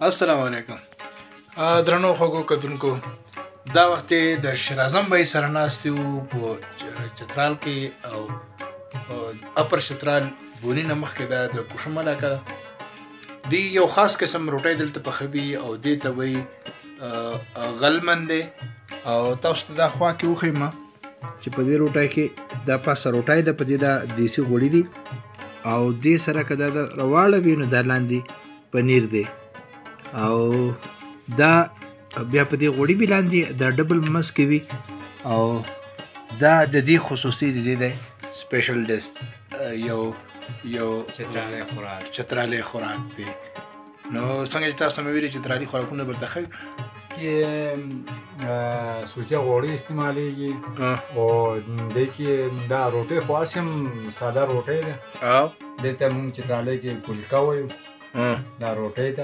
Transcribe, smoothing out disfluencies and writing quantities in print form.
السلام علیکم درنو خوږو کتونکو دا وخت د شیر اعظم بای سره ناست یو په چترال کې او اپر چترال بونی نه مخکې دا د کوشم علاقه ده دی یو خاص قسم روټۍ دلته پخوي او دې ته وایي غلمن دی او تاسو ته دا خوا کې وښیم چې په دې روټۍ کې دا پاسه روټۍ ده په دې دا دیسي غوړي دي او دې سره که دا رواړه وي نو دا لاندې پنیر دی او دا بیا په دې غوړي وي لاندې دا ډبل مس کې وي او دا د دې خصوصي د دې دی سپیشل ډیس یو چترالی خوراک دی نو څنګه چې تاسو مې ویلي چترالي خوراکونه درته ښیو کې سوچه غوړي استعمالیږي او دې کې دا روټۍ خو هسې هم ساده روټۍ ده دې ته مونږ چترالۍ کې ګلکه وایو دا روټۍ ده